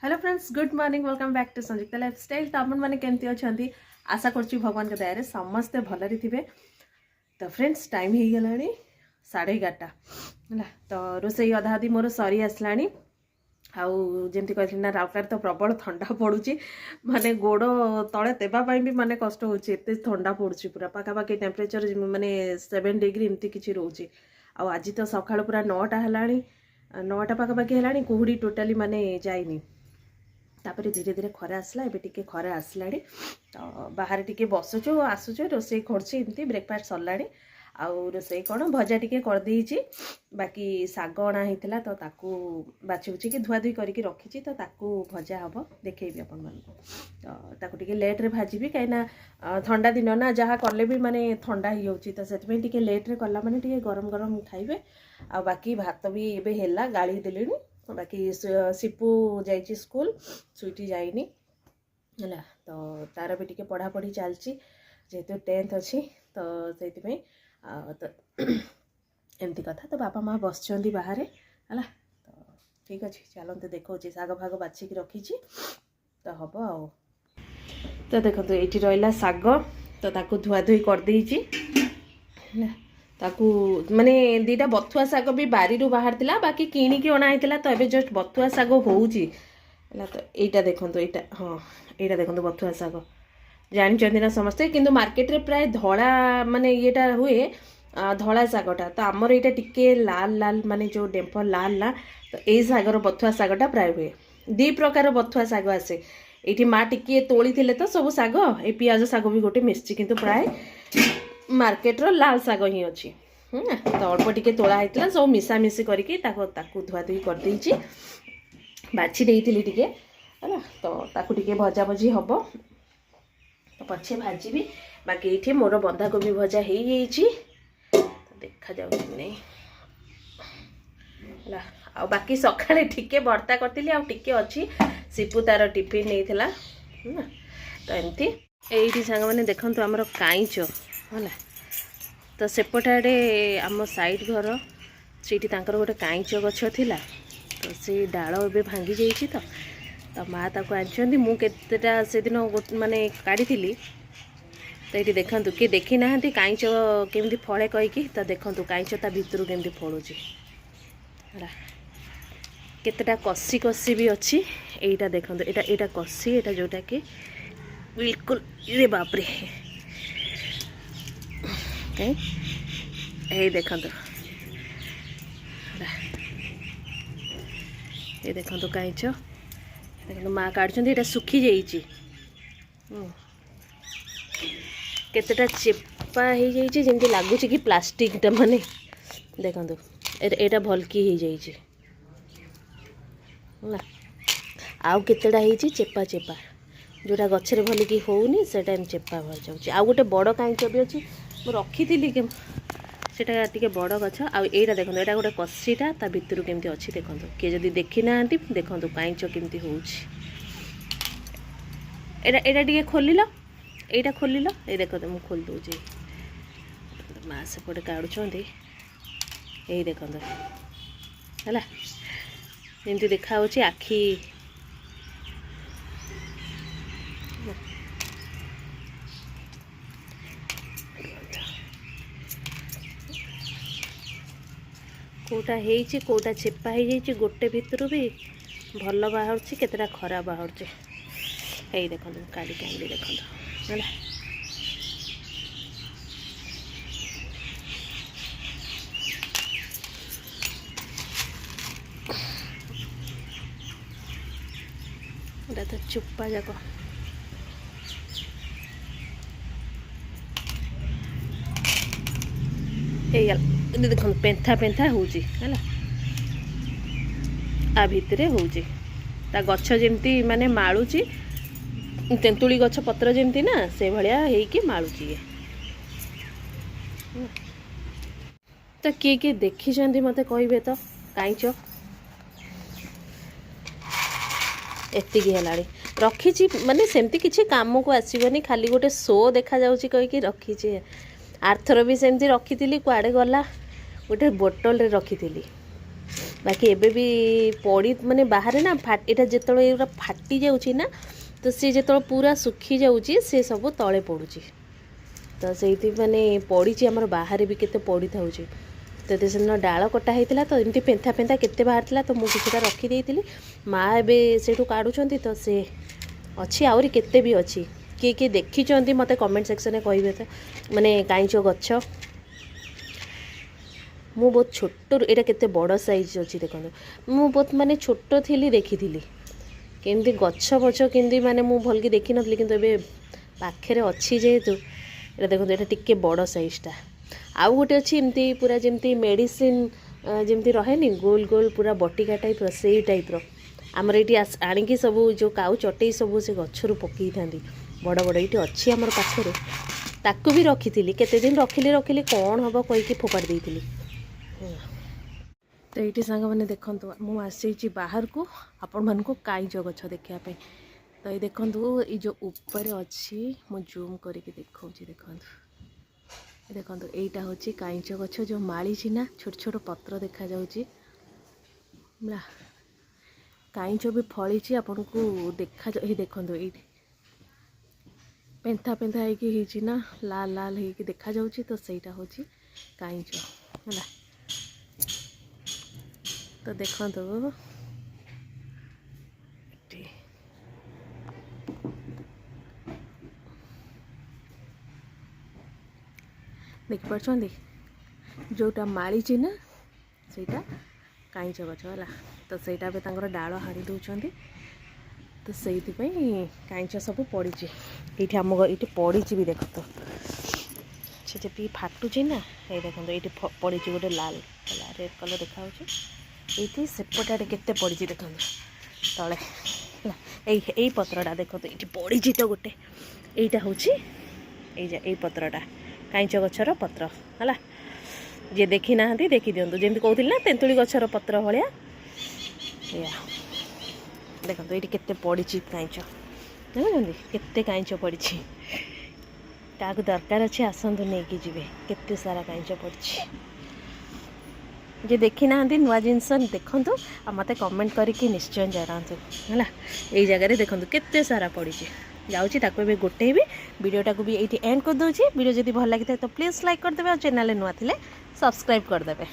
Hello friends, good morning. Welcome back to Samyukta lifestyle. तो अपन मैंने केमती अच्छा आशा करुच्ची भगवान के दया समस्ते भलरे थे। तो फ्रेंड्स टाइम हो गला 11:30 है। तो रोसई अधा अधी मोर सरी आसला। आमती कहती ना राउरकेला तो प्रबल ठंडा पड़ुची, माने गोड़ तले देवाई भी माने कष्ट होते ठंडा पड़ुची। पूरा पाखापाखि टेम्परेचर माने 7 डिग्री एमती किसी रोचे। आज तो सका पूरा 9टा है, 9टा पाखापाखि है, कुहुड़ी टोटाली माने जाइनी। तापर धीरे धीरे खरा आसला, एबे टिके खरा आसला। तो बाहर टिके बसुचु आसुचु रोसई करछि, एमती ब्रेकफास्ट सरलाणी। आउ रोसई कौन भजा टिके कर देइछि, बाकी साग अणा होइतिला तो ताकू बाछि बुछि कि धुआ धुई करके रखिछि। तो ताकू भजा हबो देखेबी अपन मन। तो ताकू टिके लेट रे भाजिबी, काइना ठंडा दिन ना जहाँ कले भी माने ठंडा ही होछि। तो सेतबे टिके लेट रे कला माने टिके गरम गरम खाइबे। आ बाकी भात भी एबे हेला गाली देलेनी। बाकी सिपू जाइए स्कूल, स्वीटी जाइनी है। तो तार भी टिके पढ़ापढ़ी चलती, जेहेतु 10th अच्छी। तो से तो एमती कथा। तो बापा माँ बस बाहर है। तो ठीक अच्छे, चलते देखा साग फाग बाछिक रखी तो हम आ। तो देखो ये रहा साग, तो ताकू धुआ धुई करदे ताकू माने दीटा बथुआ साग भी बारी बाहर थिला, बाकी किणी अणा होता। तो ये जस्ट बथुआ साग होउची। तो यहाँ देखो, यहाँ हाँ यहाँ देखो बथुआ साग जानते ना समस्ते, किंतु मार्केट रे प्राय धड़ा माने येटा हुए धड़ा सागटा। तो आमर यहाँ टिके लाल लाल माने जो डेम्फ लाल ला। तो यही सागर बथुआ सागटा प्राय हुए। दी प्रकार बथुआ साग आसे ये। माँ टिके तोली थे तो सब साग, ये पियाज साग भी गोटे मिसची, किंतु प्राय मार्केट रो लाल साग ही अच्छी। तो अल्प टिके तोला होता सब मिसामिशी करके धुआ धुई कर देइछि, बाछि देइथिली टिके है। तो ताकू टिके भजा भजी हम, तो पछे भाजी। बाकी ये मोर बंधाकोबी भजा हो जाइए, तो देखा जाऊ नहीं है। आ बाकी सकाଳେ टिके भर्ता करती आके अच्छी। सिपू तार टिफिन नहीं थिला। तो एमती ये सांग मैंने देखते आमर काईच है। तो सेपटे आम साइड घर से गोटे काईच गछ थिला। तो से डाल ए भांगी जाइए। तो माँ ताको आनी मुझेटा से दिन माने काढ़ी। तो ये देखु किए देखी ना काईच केमती फले कहीकि। तो देखो काईच ता भितर केमती फलुची, केतेटा कसी कसी भी अच्छी। यहीटा देखो, यहाँ कसी, यहाँ जोटा कि बिल्कुल रे बापरे। यही देखो, ये देखो काईच देखो माँ काढ़ सुखी जाइए। केतेटा चेपा हो जाइए, जमी लगुच कि प्लास्टिकटा माने देखो यहाँ भलकी हो जाइए। आउ केतेटा होइछि चेपा चेपा, जोटा गछरे भलिकी होउनी सेटा चेपा भर जाउछि। आउ गोटे बड़ काईच भी अच्छी, मु रखी थी सेटा टिके बड़ गछ। आउ एटा देखो, एटा गोटे कसीटा ता भितर केमती अच्छी देखो। किए जदि देखी ना देखो काईच केमती होउछि। एटा टिके खोलिल, एटा खोलिल, ए देखो तो मु खोल दूची। माँ सेपटे काढ़ुचंती, यही देखो है जमी देखा आखि। कोटा हेइछि, कोटा चेपा हो जाइए। गोटे भितर भी भल बाहर, केतेटा खराब बाहर। यही देखो काढ़ी काढ़ी देखो है। तो चुप्पा जाक देखो पेंथा पेंथा होउची है। आ भितरे होउची ता गछ जेमती माने माळुची, तेंतुली गछ पत्र जेमती ना से भलिया हेइकी माळुची ये। तो किए किए देखी मते कहबे तो काईच एतिकी है रखी माने सेमती किसी काम को आसबनी, खाली गोटे शो देखा जाउची कहीकि रखी। आरथर भी सेमती रखी थी, कुआड़े गला गोटे बोतल रे रखी थी। बाकी एबे भी पड़ी माने बाहर ना एटा जेतळे एटा फाटी जाउची ना तो सी जेतळे पूरा सुखी जाउची से सब तळे पडुची तो सेठी माने पड़ी आमर बाहर भी केते पड़ी थाउची तो से डाल कटा होता तो एमती पेंथा पेंथा केते बाहर था तो मुझे रखी देती माँ एवं से काढ़ुंट तो से अच्छी आहरी केते भी अच्छी किए किए देखी मत कमेंट सेक्शन में कहे तो माने काईच गछ मु बहुत छोट एटा केते बड़ साइज अच्छी देखो मु बहुत माने छोट थी देखी केमती गछ बछ केमती माने मु भल कि देखी नी कि पाखे अच्छी जेहेतु ये देखो ये टिके बड़ साइजटा आउ गोटे अच्छी एमती पूरा जमती मेडिसिन जमती रहे नी गोल गोल पूरा बटिका टाइप से टाइप आमर ये आणिकी सब जो काउ चटई सब से गचरू पकई था बड़ बड़ ये अच्छी आमर पाखे ताकू भी रखी थी केते दिन रखिली कौन हम कहीकि फोपाड़ देती तो ये सांग मैंने देखु मुझे बाहर को आपण मान को काईच गछ देखापी तो ये देखु ये जो ऊपर अच्छी मु जूम करके देखा देखु देखो यहीटा हूँ काईच गछ जो माड़ी ना छोट छोट पत्र देखा जाउची काईच भी फली आपन को देखा देखो ये पेंथा पेंथा होगी ना लाल लाल हो देखा जाउची तो सहीटा हूँ काईच है तो देखो देखिपी जोटा माड़ी ना सेटा काईच गछ है तो सहीटा भी डाल हाड़ी दौरान तो से काईच सब पड़ी ये आम ये पड़ी भी देख तो से जी फाटुची ना ये देखो ये पड़ी गोटे लाल रेड कलर देखा ये सेपटे केते पड़ी देखो तले यही पत्रटा देख तो ये पड़ी तो गोटे यहीटा हूँ यही पत्रटा काईच गछर पत्र है जे देखी ना देखी दिंतु जमी कहते ना तेंतुली गछर पत्र भाया देखो ये केते पड़ी काईच देखुं केते काईच पड़ी क्या दरकार अच्छे आसतु नहीं कि जी केते सारा काईच पड़ी जे देखी ना नुआ जिनस देखु आ मत कमेंट करके निश्चय जनातु है यही जगह देखो केते सारा पड़ी जाऊँगी ताको गोटे भी वीडियोटा को भी ये एंड कर दूसरी वीडियो जब भल लगी तो प्लीज़ लाइक करदे और चैनल नुआ थे सब्सक्राइब करदे।